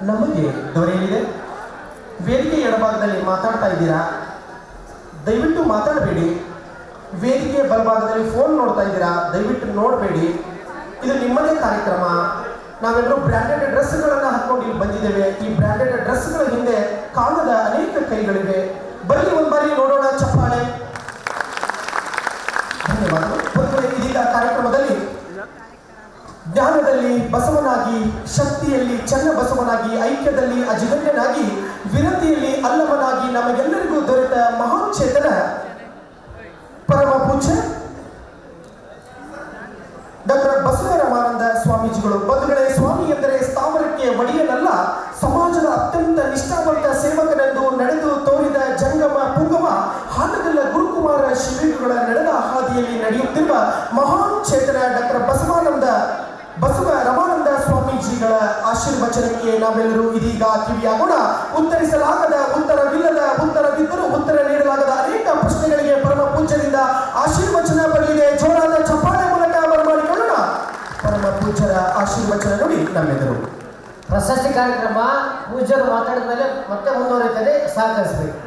ನಮಗೆ ದೊರೆಯಲಿದೆ. ವೇದಿಕೆ ಎಡಭಾಗದಲ್ಲಿ ಮಾತಾಡ್ತಾ ಇದ್ದೀರಾ, ದಯವಿಟ್ಟು ಮಾತಾಡಬೇಡಿ. ವೇದಿಕೆ ಬಲಭಾಗದಲ್ಲಿ ಫೋನ್ ನೋಡ್ತಾ ಇದ್ದೀರಾ, ದಯವಿಟ್ಟು ನೋಡಬೇಡಿ. ಇದು ನಿಮ್ಮದೇ ಕಾರ್ಯಕ್ರಮ. ನಾವೆಲ್ಲರೂ ಬ್ರ್ಯಾಂಡೆಡ್ ಡ್ರೆಸ್ಗಳನ್ನು ಹಾಕೊಂಡು ಇಲ್ಲಿ ಬಂದಿದ್ದೇವೆ. ಈ ಬ್ರ್ಯಾಂಡೆಡ್ ಡ್ರೆಸ್ಗಳ ಹಿಂದೆ ಕಾಣದ ಅನೇಕ ಕೈಗಳಿವೆ. ಬನ್ನಿ ಒಂದು ಬಾರಿ ನೋಡೋಣ, ಚಪ್ಪಾಳೆ. ಧನ್ಯವಾದಗಳು. ಇದೀಗ ಕಾರ್ಯಕ್ರಮದಲ್ಲಿ ಜ್ಞಾನದಲ್ಲಿ ಬಸವನಾಗಿ, ಶಕ್ತಿಯಲ್ಲಿ ಚನ್ನ ಬಸವನಾಗಿ, ಐಕ್ಯದಲ್ಲಿ ಅಜಿಗಣ್ಯನಾಗಿ, ವಿರತಿಯಲ್ಲಿ ಅಲ್ಲಮನಾಗಿ ನಮಗೆಲ್ಲರಿಗೂ ದೊರೆತ ಮಹಾನ್ ಚೇತನ ಪರಮ ಪೂಜ್ಯ ಡಾಕ್ಟರ್ ಬಸವರಾಮಾನಂದ ಸ್ವಾಮೀಜಿಗಳು. ಬಂಧುಗಳೇ, ಸ್ವಾಮಿ ಎಂದರೆ ಸ್ಥಾವರಕ್ಕೆ ಒಡೆಯನಲ್ಲ, ಸಮಾಜದ ಅತ್ಯಂತ ನಿಷ್ಠಾವಂತ ಸೇವಕನೆಂದು ನಡೆದು ತೋರಿದ ಜಂಗಮ ಪುಂಗಮ ಹಾನಗಲ್ಲ ಗುರುಕುಮಾರ ಶಿಬಿರಗಳ ನಡೆದ ಹಾದಿಯಲ್ಲಿ ನಡೆಯುತ್ತಿರುವ ಮಹಾನ್ ಚೇತನ ಡಾಕ್ಟರ್ ಬಸವ ರಮಾನಂದ ಸ್ವಾಮೀಜಿಗಳ ಆಶೀರ್ವಚನಕ್ಕೆ ನಾವೆಲ್ಲರೂ ಇದೀಗ ಕಿವಿಯಾಗೋಣ. ಉತ್ತರಿಸಲಾಗದ, ಉತ್ತರವಿಲ್ಲದ, ಉತ್ತರವಿದ್ದರೂ ಉತ್ತರ ನೀಡಲಾಗದ ಅನೇಕ ಪ್ರಶ್ನೆಗಳಿಗೆ ಪರಮ ಪೂಜ್ಯರಿಂದ ಆಶೀರ್ವಚನ ಬರಲಿದೆ. ಜೋರಾದ ಚಪ್ಪಾಳೆ ಮೂಲಕ ಬರಮಾಡಿಕೊಳ್ಳೋಣ. ಪರಮ ಪೂಜ್ಯರ ಆಶೀರ್ವಚನ ನೋಡಿ ನಮ್ಮೆಲ್ಲರೂ. ಪ್ರಶಸ್ತಿ ಕಾರ್ಯಕ್ರಮ ಪೂಜ್ಯರು ಮಾತಾಡಿದ ಮೇಲೆ ಮತ್ತೆ ಮುಂದುವರಿಯುತ್ತದೆ, ಸಹಕರಿಸಬೇಕು.